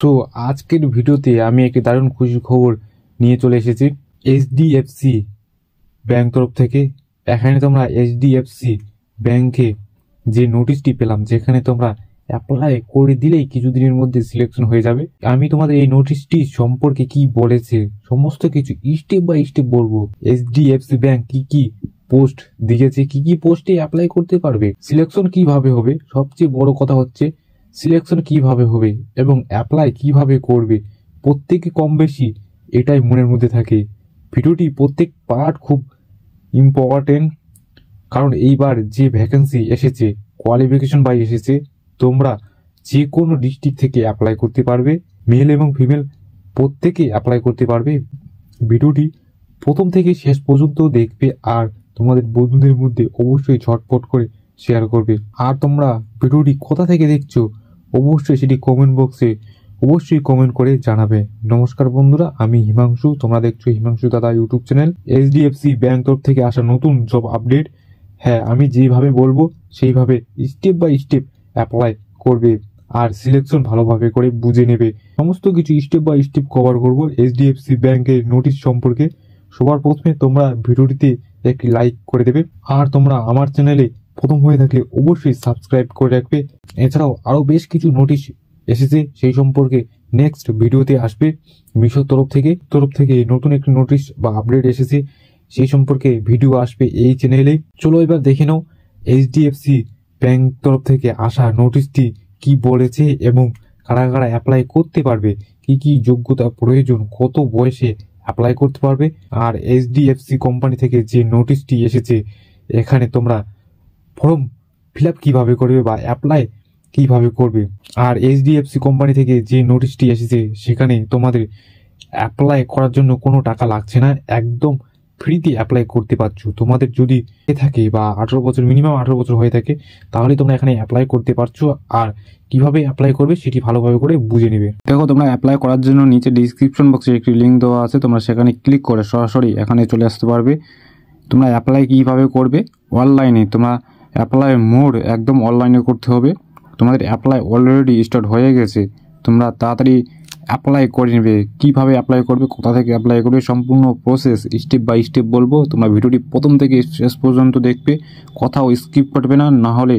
তো আজকের ভিডিওতে আমি একটি দারুণ খুশির খবর নিয়ে চলে এসেছি এইচডিএফসি ব্যাংক তরফ থেকে। এখানে তোমরা এইচডিএফসি ব্যাংকে যে নোটিশটি পেলাম, যেখানে তোমরা অ্যাপ্লাই করে দিলেই কিছুদিনের মধ্যে সিলেকশন হয়ে যাবে। আমি তোমাদের এই নোটিশটি সম্পর্কে কি বলেছে সমস্ত কিছু স্টেপ বাই স্টেপ বলবো। এইচডিএফসি ব্যাংক কি কি পোস্ট দিয়েছে, কি কি পোস্টে অ্যাপ্লাই করতে পারবে, সিলেকশন কিভাবে হবে, সবচেয়ে বড় কথা হচ্ছে সিলেকশন কিভাবে হবে এবং অ্যাপ্লাই কিভাবে করবে। প্রত্যেকে কম বেশি এটাই মনের মধ্যে থাকে। ভিডিওটি প্রত্যেক পার্ট খুব ইম্পর্টেন্ট, কারণ এইবার যে ভ্যাকেন্সি এসেছে কোয়ালিফিকেশন বাই এসেছে। তোমরা যে কোনো ডিস্ট্রিক্ট থেকে অ্যাপ্লাই করতে পারবে, মেল এবং ফিমেল প্রত্যেকে অ্যাপ্লাই করতে পারবে। ভিডিওটি প্রথম থেকে শেষ পর্যন্ত দেখবে আর তোমাদের বন্ধুদের মধ্যে অবশ্যই ঝটপট করে শেয়ার করবে। আর তোমরা ভিডিওটি কোথা থেকে দেখছো অবশ্যই সেটি কমেন্ট বক্সে অবশ্যই কমেন্ট করে জানাবে। নমস্কার বন্ধুরা, আমি হিমাংশু, তোমরা দেখছো হিমাংশু দাদা ইউটিউব চ্যানেল। এইচডিএফসি ব্যাংক তরফ থেকে আসা নতুন জব আপডেট। হ্যাঁ, আমি যেভাবে বলবো সেইভাবে স্টেপ বাই স্টেপ অ্যাপ্লাই করবে আর সিলেকশন ভালোভাবে করে বুঝে নেবে। সমস্ত কিছু স্টেপ বাই স্টেপ কভার করবো এইচডিএফসি ব্যাংকের নোটিশ সম্পর্কে। সবার প্রথমে তোমরা ভিডিওটিতে একটি লাইক করে দেবে, আর তোমরা আমার চ্যানেলে প্রথম হয়ে থাকলে অবশ্যই সাবস্ক্রাইব করে রাখবে। এছাড়াও আরো বেশ কিছু নোটিশ এসেছে, সেই সম্পর্কে নেক্সট ভিডিওতে আসবে। মিশোর তরফ থেকে নতুন একটি নোটিশ বা আপডেট এসেছে, সেই সম্পর্কে ভিডিও আসবে এই চ্যানেলে। চলো এবার দেখে নাও এইচডিএফসি ব্যাংক তরফ থেকে আসা নোটিশটি কি বলেছে এবং কারা কারা অ্যাপ্লাই করতে পারবে, কি কি যোগ্যতা প্রয়োজন, কত বয়সে অ্যাপ্লাই করতে পারবে। আর এইচডিএফসি কোম্পানি থেকে যে নোটিশটি এসেছে, এখানে তোমরা ফর্ম ফিল আপ কিভাবে করবে বা অ্যাপ্লাই কিভাবে করবে। আর এইচডিএফসি কোম্পানি থেকে যে নোটিশটি এসেছে, সেখানে তোমাদের অ্যাপ্লাই করার জন্য কোনো টাকা লাগছে না, একদম ফ্রিতে অ্যাপ্লাই করতে পারছো। তোমাদের যদি থাকে বা 18 বছর, মিনিমাম 18 বছর হয়ে থাকে, তাহলে তোমরা এখানে অ্যাপ্লাই করতে পারছো। আর কিভাবে অ্যাপ্লাই করবে সেটি ভালোভাবে করে বুঝে নেবে। দেখো, তোমরা অ্যাপ্লাই করার জন্য নিচে ডিসক্রিপশন বক্সে একটি লিঙ্ক দেওয়া আছে, তোমরা সেখানে ক্লিক করে সরাসরি এখানে চলে আসতে পারবে। তোমরা অ্যাপ্লাই কিভাবে করবে, অনলাইনে তোমরা অ্যাপ্লাই মোড একদম অনলাইনে করতে হবে। তোমাদের অ্যাপ্লাই অলরেডি স্টার্ট হয়ে গেছে, তোমরা তাড়াতাড়ি অ্যাপ্লাই করে নেবে। কীভাবে অ্যাপ্লাই করবে, কোথা থেকে অ্যাপ্লাই করবে, সম্পূর্ণ প্রসেস স্টেপ বাই স্টেপ বলবো। তোমরা ভিডিওটি প্রথম থেকে শেষ পর্যন্ত দেখবে, কোথাও স্কিপ করবে না, না হলে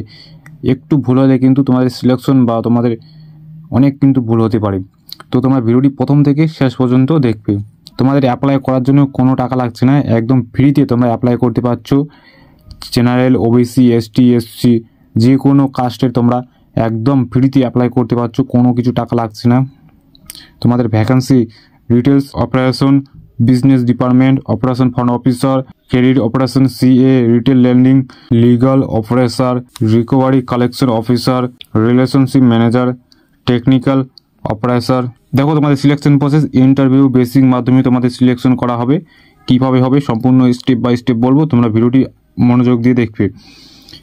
একটু ভুল হলে কিন্তু তোমাদের সিলেকশন বা তোমাদের অনেক কিন্তু ভুল হতে পারে। তো তোমরা ভিডিওটি প্রথম থেকে শেষ পর্যন্ত দেখবে। তোমাদের অ্যাপ্লাই করার জন্য কোনো টাকা লাগছে না, একদম ফ্রিতে তোমরা অ্যাপ্লাই করতে পারছো। জেনারেল, ওবিসি, এসটি, এসসি যে কোনো কাস্টের তোমরা একদম ফ্রিতে অ্যাপ্লাই করতে পারছো, কোনো কিছু টাকা লাগছে না। তোমাদের vacancy retails operation, business department, operation fund officer, credit operation, CA, retail lending, legal operation, recovery collection officer, relationship manager, technical operation. দেখো, তোমাদের সিলেকশন প্রসেস ইন্টারভিউ বেসিক মাধ্যমে তোমাদের সিলেকশন করা হবে। কিভাবে হবে সম্পূর্ণ স্টেপ বাই স্টেপ বলবো, তোমরা ভিডিওটি মনোযোগ দিয়ে দেখবে।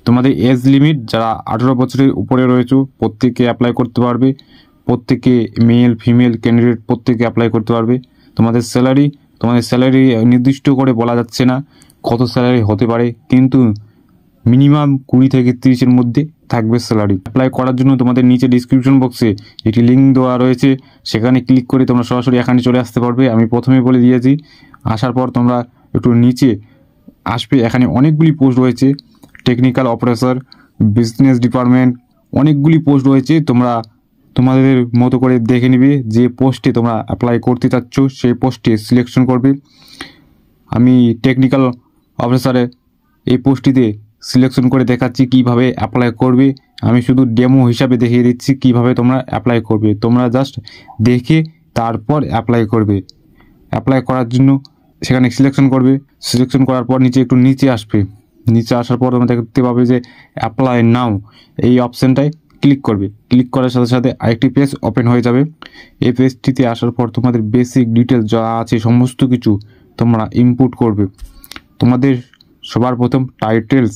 তোমাদের এজ লিমিট, যারা 18 বছরের উপরে রয়েছে প্রত্যেকে অ্যাপ্লাই করতে পারবে। প্রত্যেকে মেল ফিমেল ক্যান্ডিডেট প্রত্যেকে অ্যাপ্লাই করতে পারবে। তোমাদের স্যালারি নির্দিষ্ট করে বলা যাচ্ছে না কত স্যালারি হতে পারে, কিন্তু মিনিমাম 20 থেকে 30-এর মধ্যে থাকবে স্যালারি। অ্যাপ্লাই করার জন্য তোমাদের নিচে ডিসক্রিপশন বক্সে একটি লিঙ্ক দেওয়া রয়েছে, সেখানে ক্লিক করে তোমরা সরাসরি এখানে চলে আসতে পারবে। আমি প্রথমে বলে দিয়েছি, আসার পর তোমরা একটু নিচে আসবে, এখানে অনেকগুলি পোস্ট রয়েছে। টেকনিক্যাল অপারেটর, বিজনেস ডিপার্টমেন্ট, অনেকগুলি পোস্ট রয়েছে। তোমরা তোমাদের মতো করে দেখে নিবে, যে পোস্টে তোমরা অ্যাপ্লাই করতে চাচ্ছ সেই পোস্টে সিলেকশন করবে। আমি টেকনিক্যাল অফিসারে এই পোস্টটিতে সিলেকশন করে দেখাচ্ছি কিভাবে অ্যাপ্লাই করবে। আমি শুধু ডেমো হিসাবে দেখিয়ে দিচ্ছি কিভাবে তোমরা অ্যাপ্লাই করবে। তোমরা জাস্ট দেখে তারপর অ্যাপ্লাই করবে। অ্যাপ্লাই করার জন্য সেখানে সিলেকশন করবে। সিলেকশন করার পর একটু নিচে আসবে। নিচে আসার পর তোমরা দেখতে পাবে যে অ্যাপ্লাই নাও, এই অপশানটায় ক্লিক করবে। ক্লিক করার সাথে সাথে আরেকটি পেজ ওপেন হয়ে যাবে। এই পেজটিতে আসার পর তোমাদের বেসিক ডিটেলস যা আছে সমস্ত কিছু তোমরা ইনপুট করবে। তোমাদের সবার প্রথম টাইটেলস,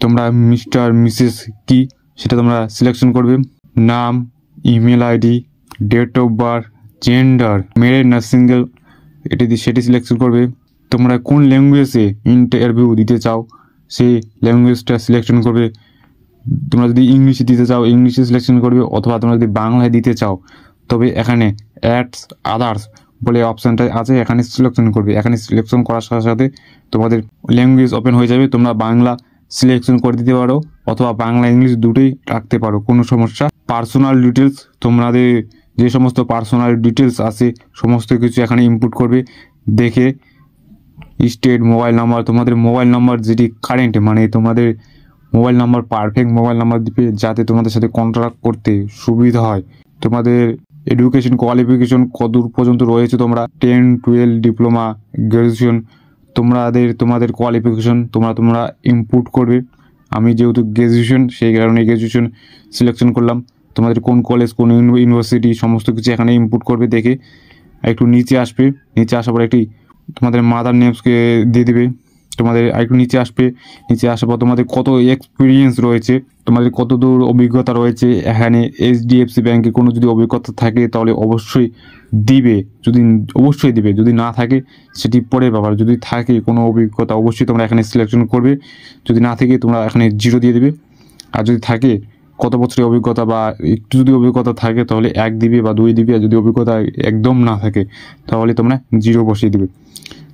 তোমরা মিস্টার মিসেস কি সেটা তোমরা সিলেকশন করবে। নাম, email ID, date of birth, gender, married না সিঙ্গেল, সেটি সিলেকশন করবে। তোমরা কোন ল্যাঙ্গুয়েজে ইন্টারভিউ দিতে চাও সেই ল্যাঙ্গুয়েজটা সিলেকশন করবে। তোমরা যদি ইংলিশে দিতে চাও ইংলিশে সিলেকশন করবে, অথবা তোমরা যদি বাংলায় দিতে চাও তবে এখানে অ্যাডস আদার্স বলে অপশানটা আছে, এখানে সিলেকশন করবে। এখানে সিলেকশন করার সাথে সাথে তোমাদের ল্যাঙ্গুয়েজ ওপেন হয়ে যাবে। তোমরা বাংলা সিলেকশন করে দিতে পারো অথবা বাংলা ইংলিশ দুটোই রাখতে পারো, কোনো সমস্যা। পার্সোনাল ডিটেলস, তোমাদের যে সমস্ত পার্সোনাল ডিটেলস আছে সমস্ত কিছু এখানে ইনপুট করবে। দেখে স্টেট, মোবাইল নাম্বার, তোমাদের মোবাইল নাম্বার যেটি কারেন্ট, মানে তোমাদের mobile number perfect mobile number দিবে যাতে তোমাদের সাথে কন্ট্যাক্ট করতে সুবিধা হয়। তোমাদের এডুকেশন কোয়ালিফিকেশন কতদূর পর্যন্ত রয়েছে, তোমরা 10, 12, ডিপ্লোমা, গ্র্যাজুয়েশন, তোমাদের কোয়ালিফিকেশন তোমরা ইনপুট করবে। আমি যেহেতু গ্র্যাজুয়েশন, সেই কারণে গ্র্যাজুয়েশন সিলেকশন করলাম। তোমাদের কোন কলেজ, কোন ইউনিভার্সিটি সমস্ত কিছু এখানে ইনপুট করবে। দেখে একটু নিচে আসবে, নিচে আসার পর একটি তোমাদের মাদার নেমসকে দিয়ে দিবে। তোমাদের একটু নিচে আসবে, নিচে আসার পর তোমাদের কত এক্সপিরিয়েন্স রয়েছে, তোমাদের কত দূর অভিজ্ঞতা রয়েছে। এখানে এইচডিএফসি ব্যাংকে কোনো যদি অভিজ্ঞতা থাকে তাহলে অবশ্যই দিবে, যদি না থাকে সেটি পরের ব্যাপার। যদি থাকে কোনো অভিজ্ঞতা অবশ্যই তোমরা এখানে সিলেকশন করবে, যদি না থাকে তোমরা এখানে 0 দিয়ে দেবে। আর যদি থাকে কত বছরের অভিজ্ঞতা বা একটু যদি অভিজ্ঞতা থাকে তাহলে 1 দিবে বা 2 দিবে। আর যদি অভিজ্ঞতা একদম না থাকে তাহলে তোমরা 0 বসিয়ে দিবে।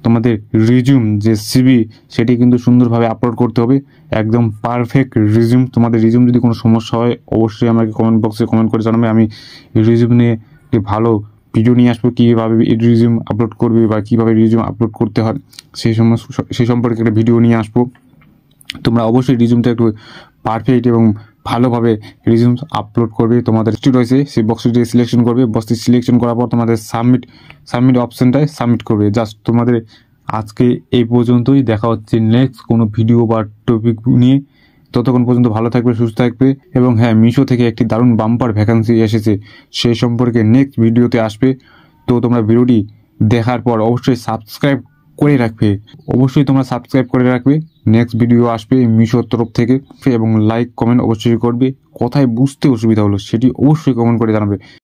তোমাদের রিজিউম যে সিভি সেটি কিন্তু সুন্দরভাবে আপলোড করতে হবে, একদম পারফেক্ট রিজিউম। তোমাদের রিজিউম যদি কোনো সমস্যা হয় অবশ্যই আমাকে কমেন্ট বক্সে কমেন্ট করে জানাবে। আমি রিজিউম নিয়ে একটি ভালো ভিডিও নিয়ে আসবো, কীভাবে রিজিউম আপলোড করবে বা কীভাবে রিজিউম আপলোড করতে হয় সেই সম্পর্কে একটা ভিডিও নিয়ে আসবো। তোমরা অবশ্যই রিজিউমটা একটু পারফেক্ট এবং ভালোভাবে রিজিউম আপলোড করবে। তোমাদের রয়েছে সেই বক্সটি সিলেকশন করবে। বক্সটি সিলেকশন করার পর তোমাদের সাবমিট অপশানটায় সাবমিট করবে। জাস্ট তোমাদের আজকে এই পর্যন্তই। দেখা হচ্ছে নেক্সট কোনো ভিডিও বা টপিক নিয়ে। ততক্ষণ পর্যন্ত ভালো থাকবে, সুস্থ থাকবে। এবং হ্যাঁ, মিশো থেকে একটি দারুণ বাম্পার ভ্যাকান্সি এসেছে, সেই সম্পর্কে নেক্সট ভিডিওতে আসবে। তো তোমরা ভিডিওটি দেখার পর অবশ্যই সাবস্ক্রাইব করে রাখবে, নেক্সট ভিডিও আসবে মিশোর তরফ থেকে। এবং লাইক কমেন্ট অবশ্যই করবে। কোথায় বুঝতে অসুবিধা হলো সেটি অবশ্যই কমেন্ট করে জানাবে।